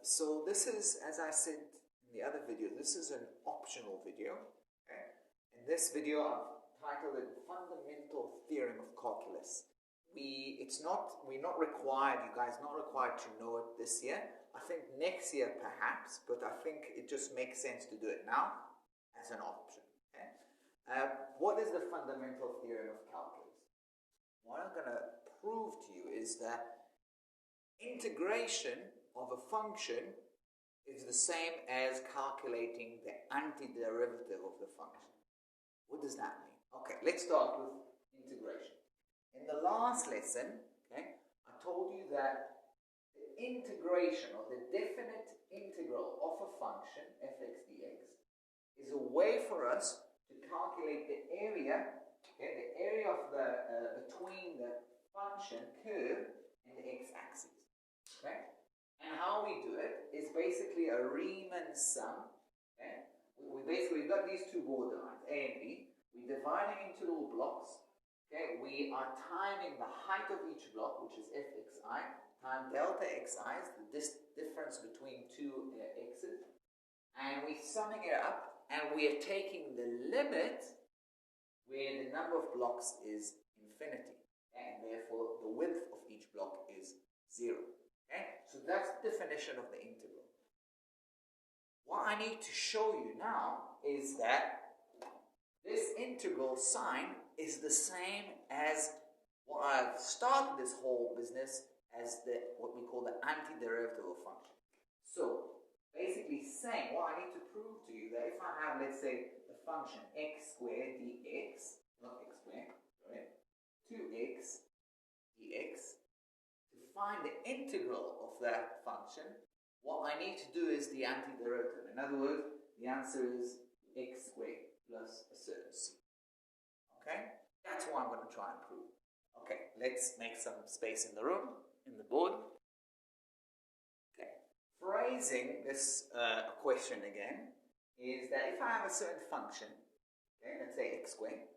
So this is, as I said in the other video, this is an optional video. Okay? In this video, I've titled it Fundamental Theorem of Calculus. We're not required, you guys are not required to know it this year. I think next year perhaps, but I think it just makes sense to do it now as an option. Okay? What is the fundamental theorem of calculus? What I'm going to prove to you is that integration of a function is the same as calculating the antiderivative of the function. What does that mean? Okay, let's start with integration. In the last lesson, okay, I told you that the integration or the definite integral of a function, fx dx, is a way for us to calculate the area, okay, the area of the between the function curve and the x-axis. Okay? And how we do it is basically a Riemann sum. Okay? We've got these two borderlines, A and B. We're dividing into little blocks. Okay? We are timing the height of each block, which is fxi, times delta xi, is the difference between two x's. And we're summing it up, and we are taking the limit where the number of blocks is infinity. And therefore, the width of each block is 0. Okay? So that's the definition of the integral. What I need to show you now is that this integral sign is the same as what I've started this whole business as what we call the antiderivative of function. So, basically saying, what I need to prove to you that if I have, let's say, the function x squared dx, not x squared, sorry, 2x dx, to find the integral of that function, what I need to do is the antiderivative. In other words, the answer is x squared plus a certain c. Okay? That's what I'm going to try and prove. Okay, let's make some space in the room, in the board. Okay. Phrasing this question again is that if I have a certain function, okay, let's say x squared,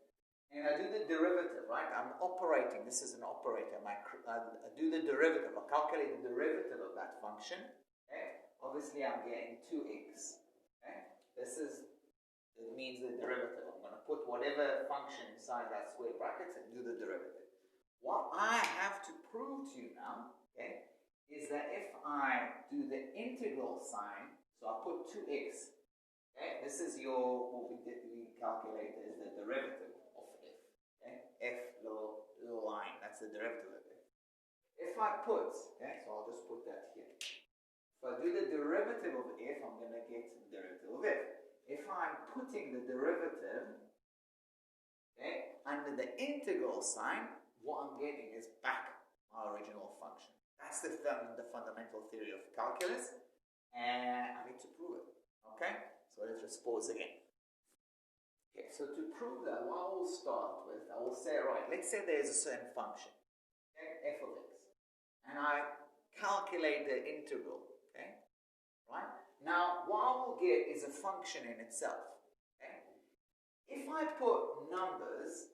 and I do the derivative, right? I'm operating, this is an operator. I do the derivative, I calculate the derivative of that function. Okay? Obviously, I'm getting 2x. Okay? It means the derivative. I'm going to put whatever function inside that square brackets and do the derivative. What I have to prove to you now, okay, is that if I do the integral sign, so I put 2x, okay, this is what we calculated as the derivative of f. Okay? F little line, that's the derivative of f. If I put, okay, so I'll just put that here. If I do the derivative of f, I'm going to get the derivative of f. If I'm putting the derivative, okay, under the integral sign, what I'm getting is back my original function. That's the fundamental theory of calculus, and I need to prove it. Okay, so let's just pause again. Okay, so to prove that, what I will start with, I will say, right, let's say there is a certain function, okay, f of x, and I calculate the integral, okay, right? Now, what I will get is a function in itself, okay? If I put numbers,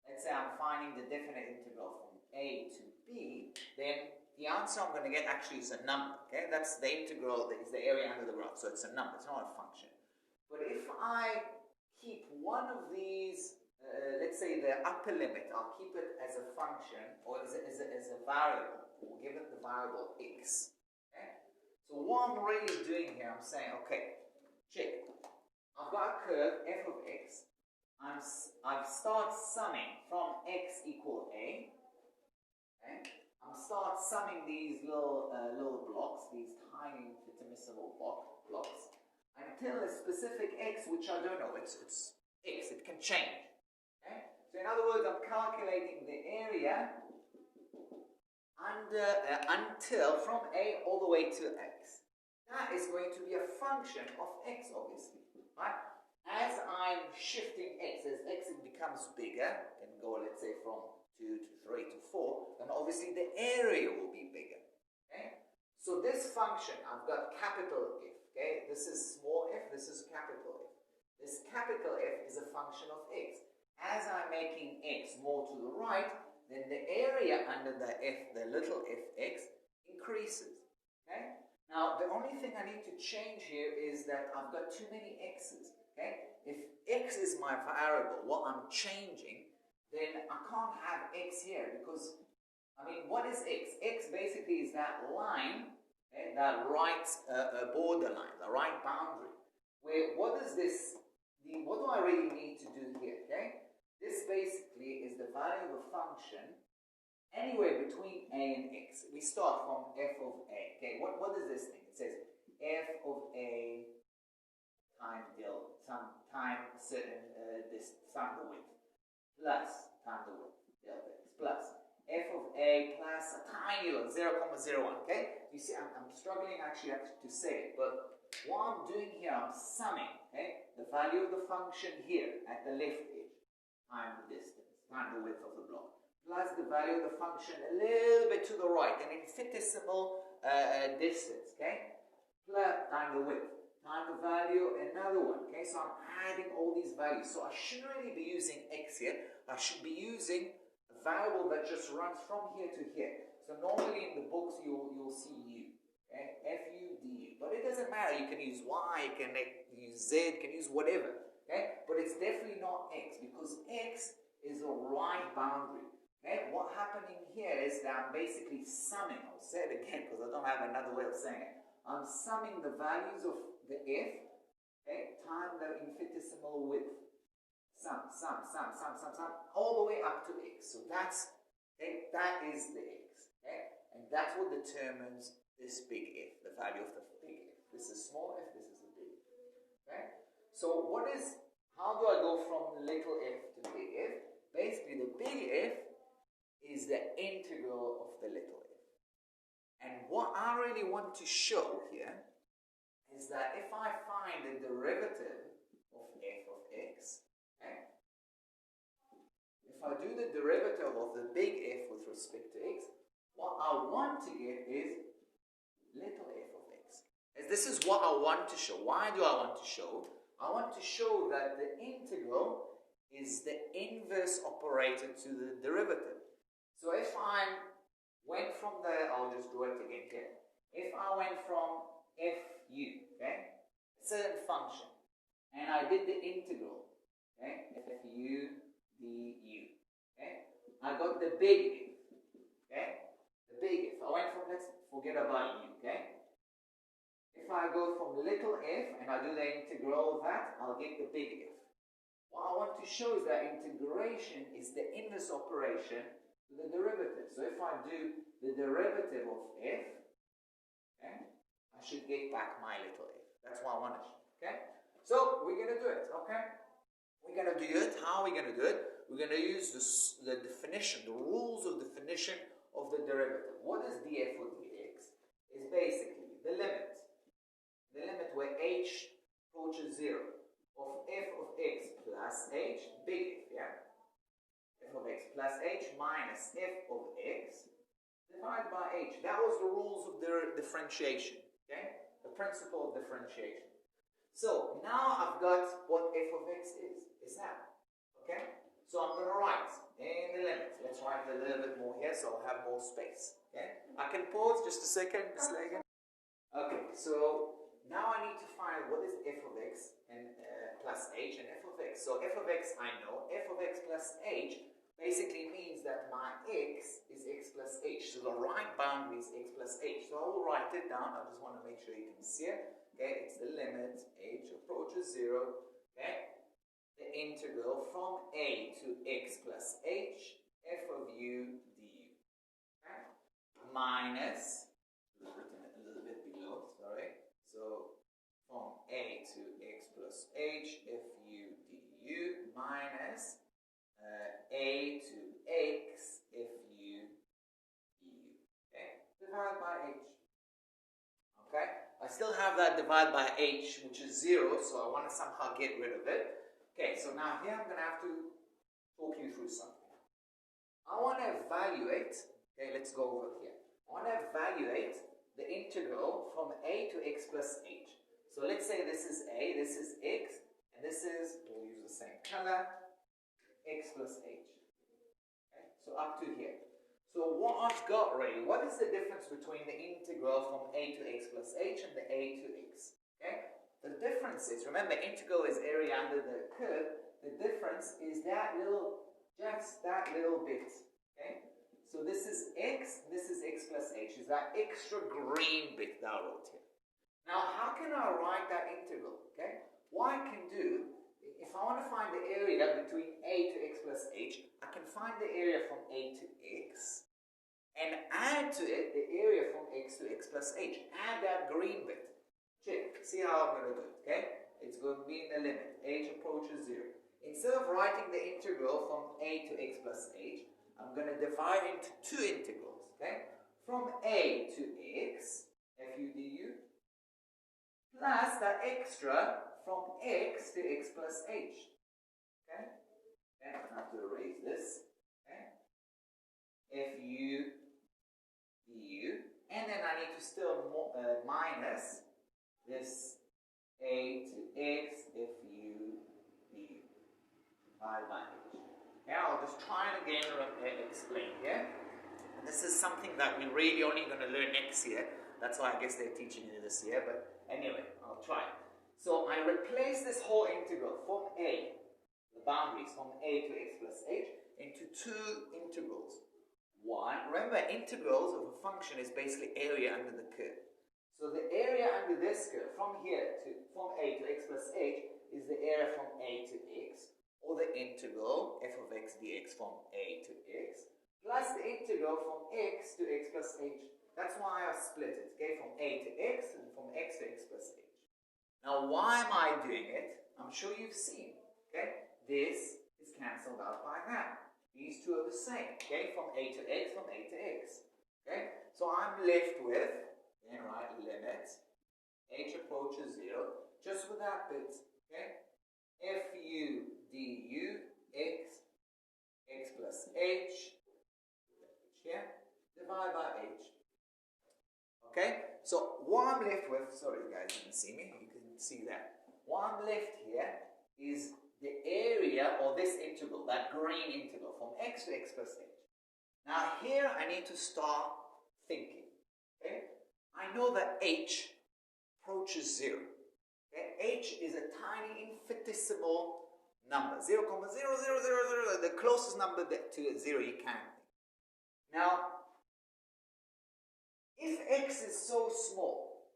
let's say I'm finding the definite integral from a to b, then the answer I'm going to get actually is a number, okay? That's the integral, is the area under the graph, so it's a number, it's not a function. But if I keep one of these, let's say the upper limit, I'll keep it as a function, or as a variable, we'll give it the variable x, okay? So what I'm really doing here, I'm saying, okay, check. I've got a curve, f of x. I've start summing from x equal a. Okay? I'm start summing these little blocks, these tiny infinitesimal blocks, until a specific x, which I don't know. It's x. It can change. Okay? So in other words, I'm calculating the area until from a all the way to x. That is going to be a function of x, obviously, right? As I'm shifting x, as x becomes bigger, can go, let's say, from 2 to 3 to 4, then obviously the area will be bigger, okay? So this function, I've got capital F, okay? This is small f, this is capital F. This capital F is a function of x. As I'm making x more to the right, then the area under the f, the little fx, increases, okay? Now, the only thing I need to change here is that I've got too many x's, okay? If x is my variable, what I'm changing, then I can't have x here because, I mean, what is x? X basically is that line, okay, that right borderline, the right boundary. Where, what is this, what do I really need to do here, okay? This basically is the value of a function anywhere between a and x. We start from f of a. Okay, what is this thing? It says f of a times time certain this time the width plus time the width delta x plus f of a plus a tiny one 0,01. Okay, you see I'm struggling actually to say it, but what I'm doing here, I'm summing, okay, the value of the function here at the left edge times the distance, times the width of the block, plus the value of the function a little bit to the right, an infinitesimal distance, okay, plus times the width, times the value, another one, okay, so I'm adding all these values. So I shouldn't really be using x here, I should be using a variable that just runs from here to here. So normally in the books you'll see u, okay, fu du, but it doesn't matter, you can use y, you can use z, you can use whatever, okay, but it's definitely not x, because x is a right boundary. Okay, what happening here is that I'm basically summing, I'll say it again because I don't have another way of saying it. I'm summing the values of the f, okay, times the infinitesimal width. Sum, all the way up to x. So that's, okay, that is the x, okay, and that's what determines this big F, the value of the big F. This is small f, this is a big F, okay. So how do I go from little f to big F? Basically the big F is the integral of the little f. And what I really want to show here is that if I find the derivative of f of x, okay, if I do the derivative of the big F with respect to x, what I want to get is little f of x. As this is what I want to show. Why do I want to show? I want to show that the integral is the inverse operator to the derivative. So if I went from the, I'll just draw it again here. If I went from fu, okay, a certain function, and I did the integral, okay, fu du, okay, I got the big F, okay, the big F. I went from, let's forget about u, okay. If I go from little f and I do the integral of that, I'll get the big F. What I want to show is that integration is the inverse operation to the derivative. So if I do the derivative of f, okay, I should get back my little f. That's what I want to show, okay? So we're going to do it, okay? We're going to do it. How are we going to do it? We're going to use the definition, the rules of definition of the derivative. What is df of dx? Is basically the limit where h approaches 0 of f of x plus h, big F, yeah? F of x plus h minus f of x divided by h. That was the rules of the differentiation, okay? The principle of differentiation. So now I've got what f of x is that, okay? So I'm going to write in the limit. Let's write a little bit more here so I'll have more space, okay? I can pause just a second, Ms. Lagan. Okay, so now I need to find what is f of x and plus h and f of x. So f of x I know, f of x plus h basically means that my x is x plus h. So the right boundary is x plus h. So I will write it down. I just want to make sure you can see it. Okay, it's the limit h approaches 0. Okay, the integral from a to x plus h f of u du. Okay, minus, written it a little bit below, sorry. So from a to x plus h f u du minus a to x f u du. Okay, divided by h. Okay, I still have that divided by h, which is 0, so I want to somehow get rid of it. Okay, so now here I'm going to have to talk you through something. I want to evaluate, okay, let's go over here. I want to evaluate the integral from a to x plus h. So let's say this is a, this is x, and this is, we'll use the same color, x plus h. Okay, so up to here. So what I've got really, what is the difference between the integral from a to x plus h and the a to x? Okay? The difference is, remember, integral is area under the curve. The difference is that little, just that little bit. Okay? So this is x plus h. Is that extra green bit that I wrote here. Now, how can I write that integral? Okay? What I can do, if I want to find the area between a to x plus h, I can find the area from a to x and add to it the area from x to x plus h. Add that green bit. Check. See how I'm going to do it. Okay? It's going to be in the limit. H approaches 0. Instead of writing the integral from a to x plus h, I'm going to divide into two integrals. Okay? From a to x, fu du, plus that extra from x to x plus h. Okay? And I have to erase this. Okay? Fu du. And then I need to still minus this a to x fu du divided by h. Okay, I'll just try and again explain here. And this is something that we're really only going to learn next year. That's why I guess they're teaching it this year. But anyway, I'll try. So I replace this whole integral from a, the boundaries from a to x plus h, into two integrals. Why? Remember, integrals of a function is basically area under the curve. So the area under this curve, from here to, from a to x plus h, is the area from a to x, or the integral f of x dx from a to x, plus the integral from x to x plus h. That's why I split it, okay, from a to x and from x to x plus h. Now, why am I doing it? I'm sure you've seen, okay? This is cancelled out by that. These two are the same, okay, from a to x, from a to x, okay? So I'm left with, then right, limit, h approaches 0, just with that bit, okay? Fu du x plus h, here, divide by h. Okay, so what I'm left with, sorry guys, you didn't see me, you can see that. What I'm left here is the area, or this integral, that green integral, from x to x plus h. Now here I need to start thinking, okay? I know that h approaches 0. Okay? H is a tiny infinitesimal number, 0,0000, the closest number to 0 you can. Now, if x is so small,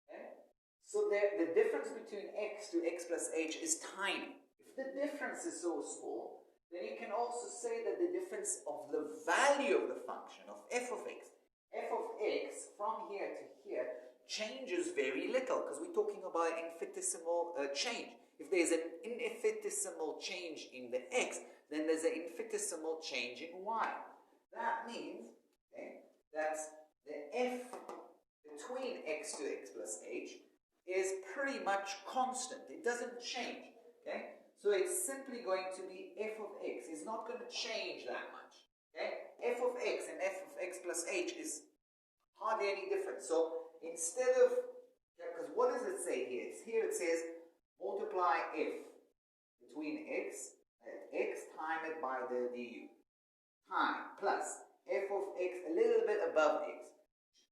okay, so the difference between x to x plus h is tiny. If the difference is so small, then you can also say that the difference of the value of the function of f of x from here to here changes very little, because we're talking about an infinitesimal change. If there's an infinitesimal change in the x, then there's an infinitesimal change in y. That means, okay, that the f between x to x plus h is pretty much constant. It doesn't change. Okay? So it's simply going to be f of x. It's not going to change that much. Okay? F of x and f of x plus h is hardly any different. So instead of, because what does it say here? Here it says multiply f between x time it by the du. Time plus f of x a little bit above x.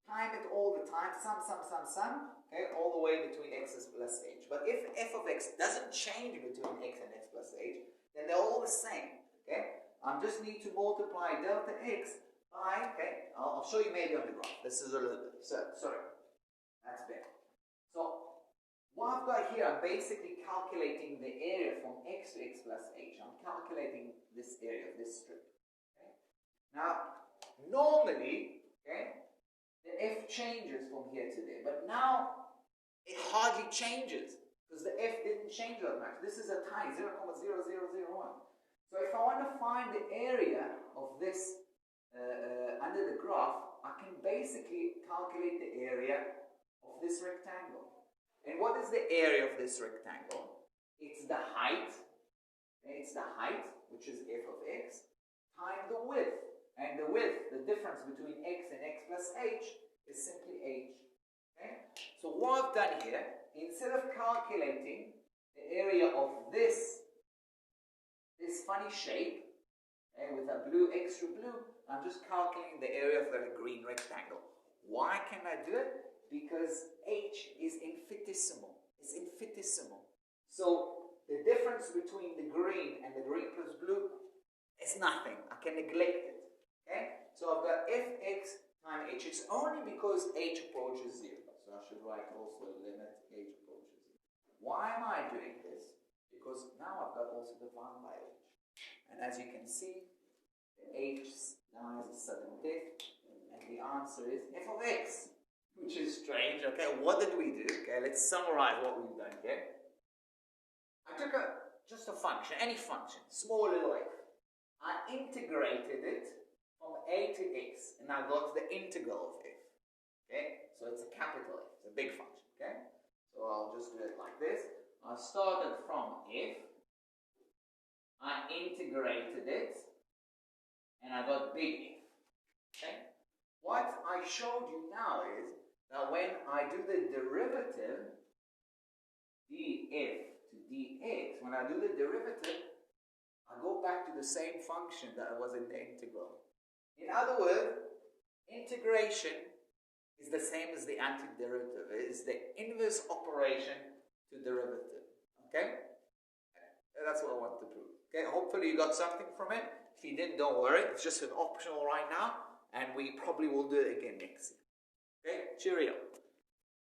Time it all the time, sum, okay, all the way between x plus h. But if f of x doesn't change between x and x plus h, then they're all the same, okay? I just need to multiply delta x by, okay, I'll show you maybe on the graph. This is a little bit, sorry, that's better. So, what I've got here, I'm basically calculating the area from x to x plus h. I'm calculating this area of this strip, okay? Now, normally, okay, the f changes from here to there, but now it hardly changes because the f didn't change that much. This is a tiny 0,0001. So if I want to find the area of this under the graph, I can basically calculate the area of this rectangle. And what is the area of this rectangle? It's the height. It's the height, which is f of x, times the width. And the width, the difference between x and x plus h, is simply h. Okay? So what I've done here, instead of calculating the area of this funny shape, okay, with a blue, extra blue, I'm just calculating the area of the green rectangle. Why can I do it? Because h is infinitesimal. It's infinitesimal. So the difference between the green and the green plus blue is nothing. I can neglect it. Okay? So I've got fx times h. It's only because h approaches 0. So I should write also limit h approaches 0. Why am I doing this? Because now I've got also the 1 by h. And as you can see, the h dies a sudden death, and the answer is f of x, which is strange. Okay, what did we do? Okay, let's summarize what we've done here. I took just a function, any function, small little f. I integrated it from a to x, and I got the integral of f. Okay, so it's a capital F, it's a big function. Okay, so I'll just do it like this. I started from f, I integrated it, and I got big F. Okay? What I showed you now is that when I do the derivative, df to dx, when I do the derivative, I go back to the same function that was in the integral. In other words, integration is the same as the antiderivative. It is the inverse operation to derivative. Okay? That's what I want to prove. Okay, hopefully you got something from it. If you didn't, don't worry. It's just an optional right now, and we probably will do it again next year. Okay, cheerio.